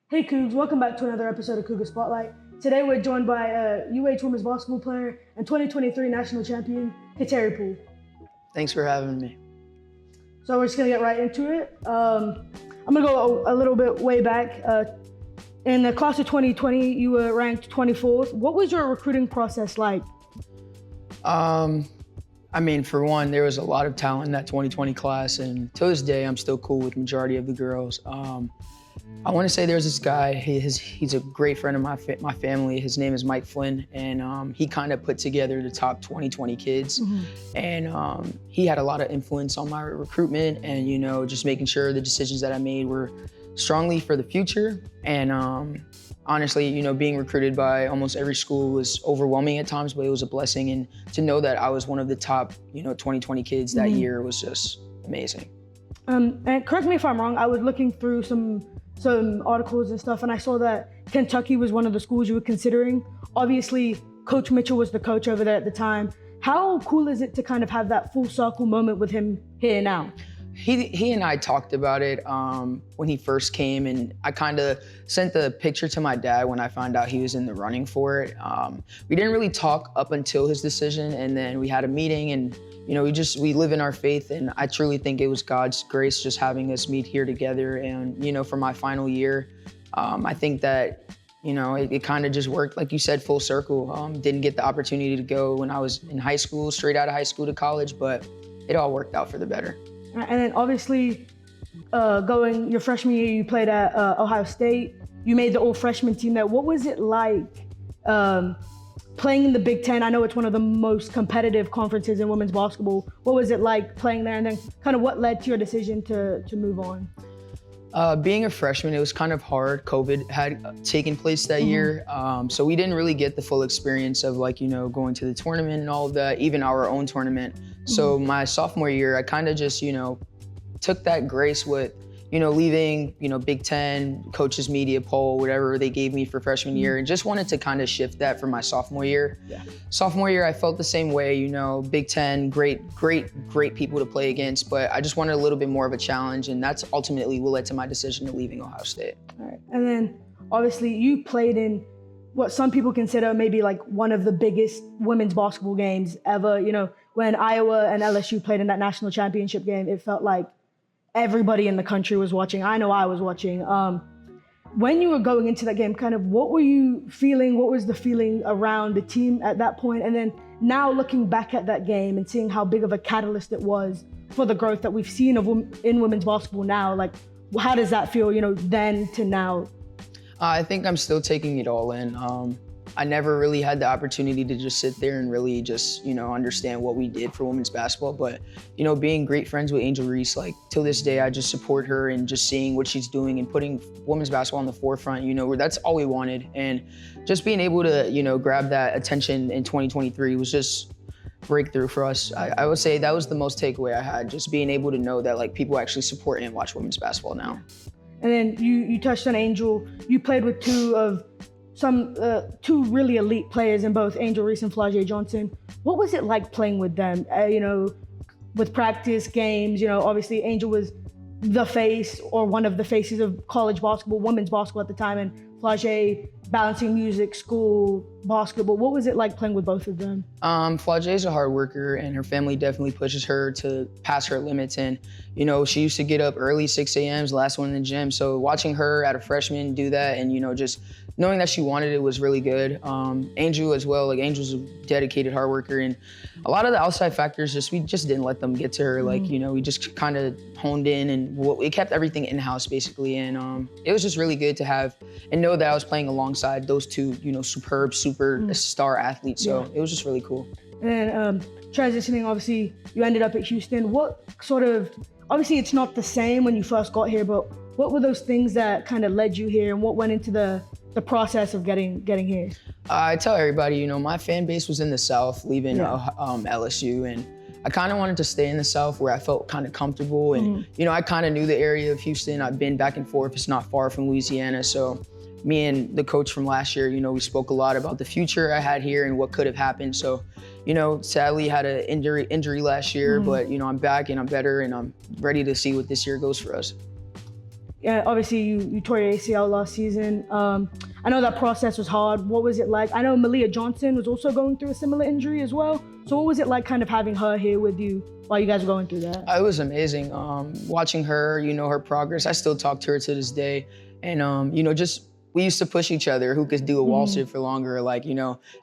Hey Cougs, welcome back to another episode of Cougar Spotlight. Today we're joined by UH women's basketball player and 2023 national champion, Kateri Poole. Thanks for having me. So we're just gonna get right into it. I'm gonna go a little bit way back. In the class of 2020, you were ranked 24th. What was your recruiting process like? For one, there was a lot of talent in that 2020 class, and to this day, I'm still cool with the majority of the girls. I want to say there's this guy, he's a great friend of my family. His name is Mike Flynn, and he kind of put together the top 2020 kids. And he had a lot of influence on my recruitment and, just making sure the decisions that I made were strongly for the future. And honestly, being recruited by almost every school was overwhelming at times, but it was a blessing. And to know that I was one of the top, 2020 kids that year was just amazing. And correct me if I'm wrong, I was looking through some articles and stuff, and I saw that Kentucky was one of the schools you were considering. Obviously, Coach Mitchell was the coach over there at the time. How cool is it to kind of have that full circle moment with him here now? He and I talked about it when he first came, and I kind of sent the picture to my dad when I found out he was in the running for it. We didn't really talk up until his decision, and then we had a meeting, and we live in our faith, and I truly think it was God's grace just having us meet here together. And for my final year, I think that it kind of just worked, like you said, full circle. Didn't get the opportunity to go when I was in high school, straight out of high school to college, but it all worked out for the better. And then obviously, going your freshman year, you played at Ohio State. You made the all-freshman team there. What was it like playing in the Big Ten? I know it's one of the most competitive conferences in women's basketball. What was it like playing there? And then kind of what led to your decision to move on? Being a freshman, it was kind of hard. COVID had taken place that year. So we didn't really get the full experience of going to the tournament and all of that, even our own tournament. So my sophomore year, I kind of just, took that grace with, leaving, Big Ten, coaches media poll, whatever they gave me for freshman year, and just wanted to kind of shift that for my sophomore year. Yeah. Sophomore year, I felt the same way, Big Ten, great people to play against, but I just wanted a little bit more of a challenge, and that's ultimately what led to my decision to leaving Ohio State. All right, and then obviously you played in what some people consider maybe like one of the biggest women's basketball games ever. When Iowa and LSU played in that national championship game, it felt like everybody in the country was watching. I know I was watching. When you were going into that game, kind of what were you feeling? What was the feeling around the team at that point? And then now looking back at that game and seeing how big of a catalyst it was for the growth that we've seen in women's basketball now, like how does that feel, then to now? I think I'm still taking it all in. I never really had the opportunity to just sit there and really just, understand what we did for women's basketball. But, being great friends with Angel Reese, like till this day, I just support her and just seeing what she's doing and putting women's basketball on the forefront, where that's all we wanted. And just being able to, grab that attention in 2023 was just breakthrough for us. I would say that was the most takeaway I had, just being able to know that people actually support and watch women's basketball now. And then you touched on Angel. You played with two really elite players in both Angel Reese and Flau'jae Johnson. What was it like playing with them? With practice games, obviously Angel was the face or one of the faces of college basketball, women's basketball at the time, and Flau'jae balancing music, school, basketball. What was it like playing with both of them? Flau'jae's a hard worker, and her family definitely pushes her to pass her limits. And, she used to get up early, 6 a.m., last one in the gym. So watching her at a freshman do that and, just knowing that she wanted it was really good. Angel as well, Angel's a dedicated hard worker, and a lot of the outside factors, we just didn't let them get to her. We just kind of honed in and we kept everything in-house basically. And it was just really good to have and know that I was playing alongside those two, superb, star athletes. So it was just really cool. And then transitioning, obviously, you ended up at Houston. What sort of, obviously it's not the same when you first got here, but what were those things that kind of led you here and what went into the process of getting here? I tell everybody, my fan base was in the South, leaving LSU, and I kind of wanted to stay in the South where I felt kind of comfortable. And, I kind of knew the area of Houston. I've been back and forth. It's not far from Louisiana. So me and the coach from last year, we spoke a lot about the future I had here and what could have happened. So, sadly had an injury last year, but, I'm back and I'm better and I'm ready to see what this year goes for us. Yeah, obviously you tore your ACL last season. I know that process was hard. What was it like? I know Malia Johnson was also going through a similar injury as well. So what was it like kind of having her here with you while you guys were going through that? It was amazing. Watching her, her progress. I still talk to her to this day. And, we used to push each other who could do a wall sit for longer. Like,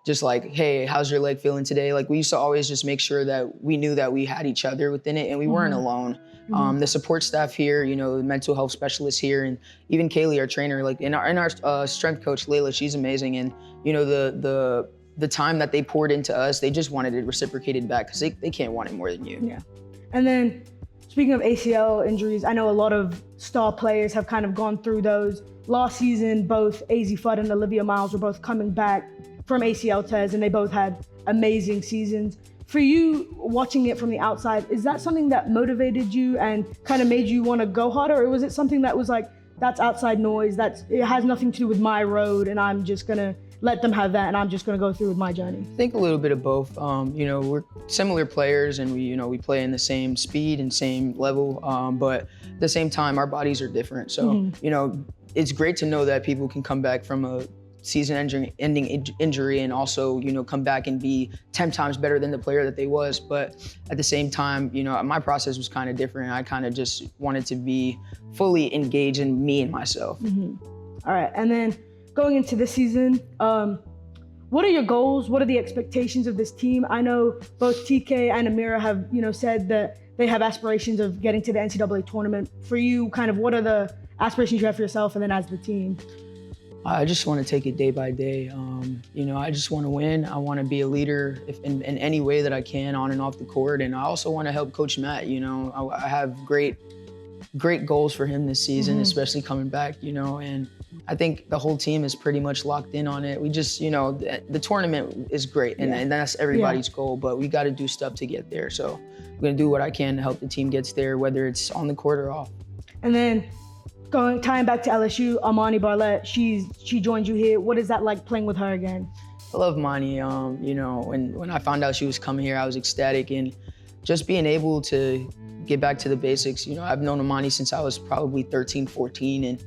just like, hey, how's your leg feeling today? Like, we used to always just make sure that we knew that we had each other within it and we weren't alone. The support staff here, the mental health specialists here, and even Kaylee, our trainer, like in our strength coach, Layla, she's amazing. And, the time that they poured into us, they just wanted it reciprocated back because they can't want it more than you. Yeah. And then speaking of ACL injuries, I know a lot of star players have kind of gone through those. Last season, both AZ Fudd and Olivia Miles were both coming back from ACL tears, and they both had amazing seasons. For you, watching it from the outside, is that something that motivated you and kind of made you want to go harder, or was it something that was like, that's outside noise, it has nothing to do with my road, and I'm just gonna let them have that, and I'm just gonna go through with my journey? I think a little bit of both. We're similar players, and we play in the same speed and same level, but at the same time, our bodies are different. So, it's great to know that people can come back from a season-ending injury and also, come back and be 10 times better than the player that they was. But at the same time, my process was kind of different. I kind of just wanted to be fully engaged in me and myself. All right, and then going into this season, what are your goals? What are the expectations of this team? I know both TK and Mayra have, said that they have aspirations of getting to the NCAA tournament. For you, kind of what are the aspirations you have for yourself and then as the team? I just want to take it day by day. I just want to win. I want to be a leader in any way that I can on and off the court. And I also want to help Coach Matt. I have great goals for him this season, especially coming back, and I think the whole team is pretty much locked in on it. We just, the tournament is great and that's everybody's goal, but we got to do stuff to get there. So I'm going to do what I can to help the team get there, whether it's on the court or off. And then tying back to LSU, Amani Barlett, she joined you here. What is that like playing with her again? I love Mani. When I found out she was coming here, I was ecstatic, and just being able to get back to the basics. I've known Amani since I was probably 13, 14, and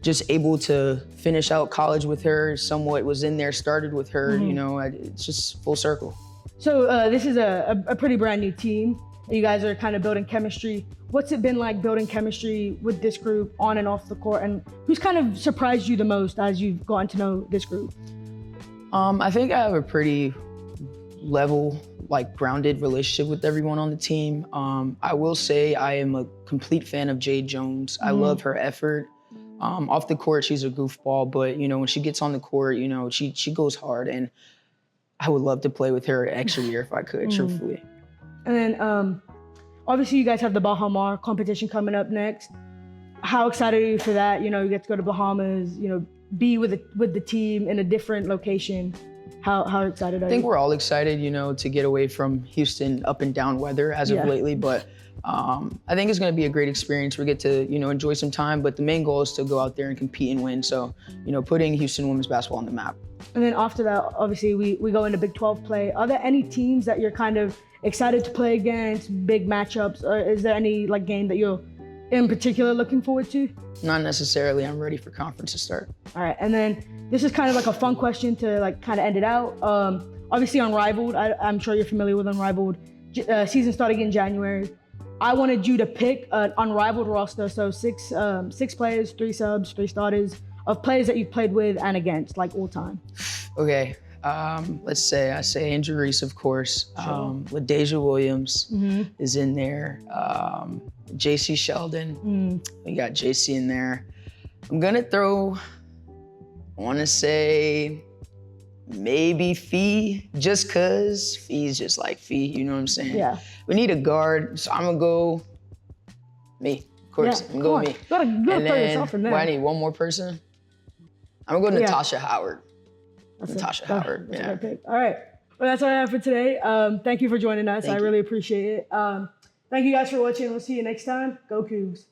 just able to finish out college with her, somewhat was in there, started with her, it's just full circle. So this is a pretty brand new team. You guys are kind of building chemistry. What's it been like building chemistry with this group on and off the court? And who's kind of surprised you the most as you've gotten to know this group? I think I have a pretty level, grounded relationship with everyone on the team. I will say I am a complete fan of Jade Jones. I love her effort. Off the court, she's a goofball, but when she gets on the court, she goes hard, and I would love to play with her an extra year if I could, truthfully. And then obviously you guys have the Baha Mar competition coming up next. How excited are you for that? You get to go to Bahamas, be with the team in a different location. How excited are you? I think we're all excited, to get away from Houston up and down weather as of lately, but I think it's going to be a great experience. We get to, enjoy some time, but the main goal is to go out there and compete and win. So, putting Houston women's basketball on the map. And then after that, obviously we go into Big 12 play. Are there any teams that you're kind of excited to play against, big matchups, or is there any game that you're in particular looking forward to? Not necessarily. I'm ready for conference to start. All right, and then this is kind of a fun question to kind of end it out. Obviously Unrivaled, I'm sure you're familiar with Unrivaled. Season starting in January. I wanted you to pick an Unrivaled roster, so six players, 3 subs, 3 starters, of players that you've played with and against, all time. Okay. Let's say I say Angel Reese, of course. Sure. LaDeja Williams is in there. JC Sheldon. We got JC in there. I'm gonna throw, I wanna say maybe Fee, just cause Fee's just like Fee, you know what I'm saying? Yeah. We need a guard, so I'm gonna go me, of course. I'm gonna go me. You gotta throw yourself in there. I need one more person. I'm gonna go Natasha Howard. That's Howard, a great pick. All right, well, that's all I have for today. Thank you for joining us. I really appreciate it. Thank you guys for watching. We'll see you next time. Go Cougs.